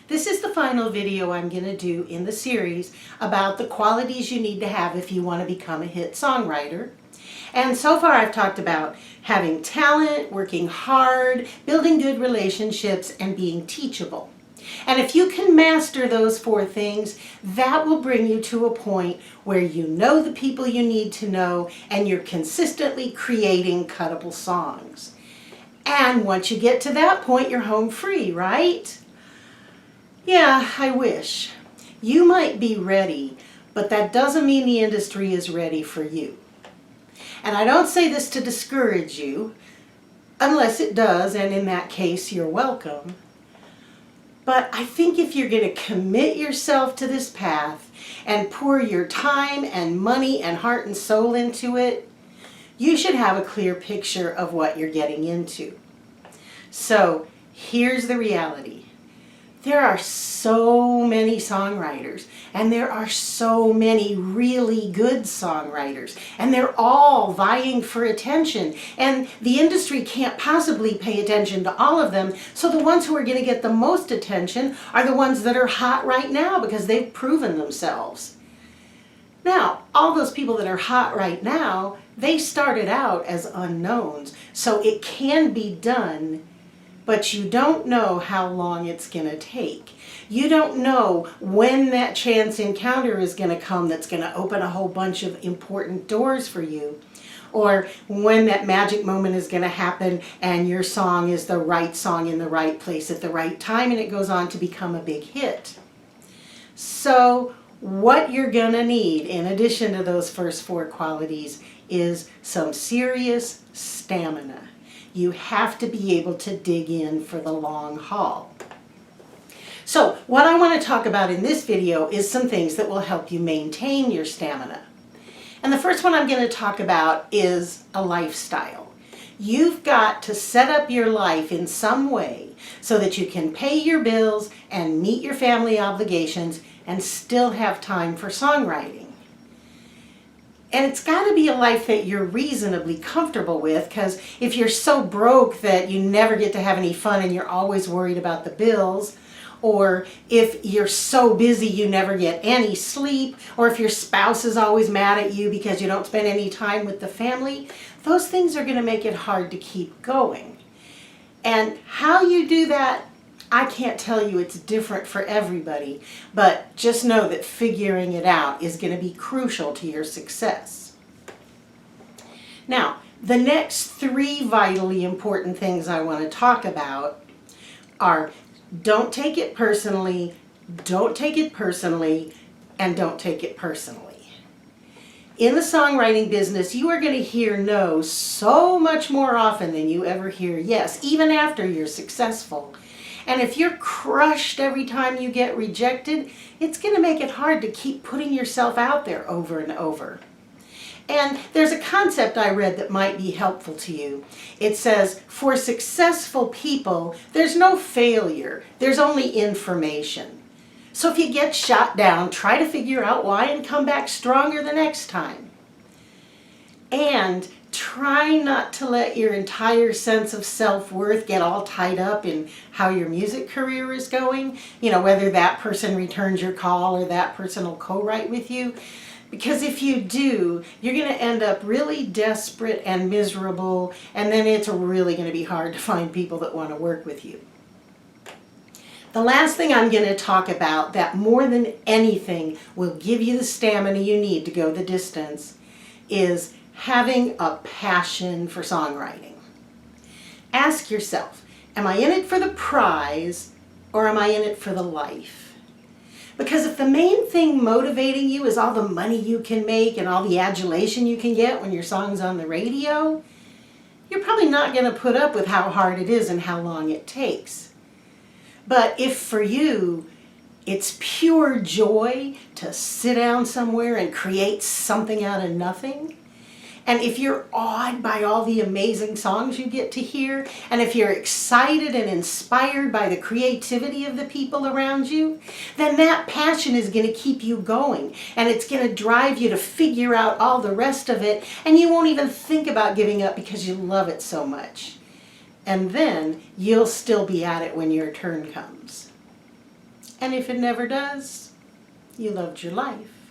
This is the final video I'm going to do in the series about the qualities you need to have if you want to become a hit songwriter. And so far I've talked about having talent, working hard, building good relationships, and being teachable. And if you can master those 4 things, that will bring you to a point where you know the people you need to know and you're consistently creating cuttable songs. And once you get to that point, you're home free, right? Yeah, I wish. You might be ready, but that doesn't mean the industry is ready for you. And I don't say this to discourage you, unless it does, and in that case, you're welcome. But I think if you're going to commit yourself to this path and pour your time and money and heart and soul into it, you should have a clear picture of what you're getting into. So here's the reality. There are so many songwriters, and there are so many really good songwriters, and they're all vying for attention, and the industry can't possibly pay attention to all of them, so the ones who are going to get the most attention are the ones that are hot right now because they've proven themselves. Now, all those people that are hot right now, they started out as unknowns, so it can be done. But you don't know how long it's going to take. You don't know when that chance encounter is going to come that's going to open a whole bunch of important doors for you. Or when that magic moment is going to happen and your song is the right song in the right place at the right time and it goes on to become a big hit. So what you're going to need, in addition to those first 4 qualities, is some serious stamina. You have to be able to dig in for the long haul. So what I want to talk about in this video is some things that will help you maintain your stamina. And the first one I'm going to talk about is a lifestyle. You've got to set up your life in some way so that you can pay your bills and meet your family obligations and still have time for songwriting. And it's got to be a life that you're reasonably comfortable with, because if you're so broke that you never get to have any fun and you're always worried about the bills, or if you're so busy you never get any sleep, or if your spouse is always mad at you because you don't spend any time with the family, those things are going to make it hard to keep going. And how you do that, I can't tell you. It's different for everybody, but just know that figuring it out is going to be crucial to your success. Now, the next 3 vitally important things I want to talk about are don't take it personally, don't take it personally, and don't take it personally. In the songwriting business, you are going to hear no so much more often than you ever hear yes, even after you're successful. And if you're crushed every time you get rejected, it's going to make it hard to keep putting yourself out there over and over. And there's a concept I read that might be helpful to you. It says, for successful people, there's no failure, there's only information. So if you get shot down, try to figure out why and come back stronger the next time. And try not to let your entire sense of self-worth get all tied up in how your music career is going. You know, whether that person returns your call or that person will co-write with you. Because if you do, you're going to end up really desperate and miserable, and then it's really going to be hard to find people that want to work with you. The last thing I'm going to talk about that more than anything will give you the stamina you need to go the distance is having a passion for songwriting. Ask yourself, am I in it for the prize or am I in it for the life? Because if the main thing motivating you is all the money you can make and all the adulation you can get when your song's on the radio, you're probably not going to put up with how hard it is and how long it takes. But if for you, it's pure joy to sit down somewhere and create something out of nothing, and if you're awed by all the amazing songs you get to hear, and if you're excited and inspired by the creativity of the people around you, then that passion is going to keep you going, and it's going to drive you to figure out all the rest of it, and you won't even think about giving up because you love it so much. And then you'll still be at it when your turn comes. And if it never does, you loved your life.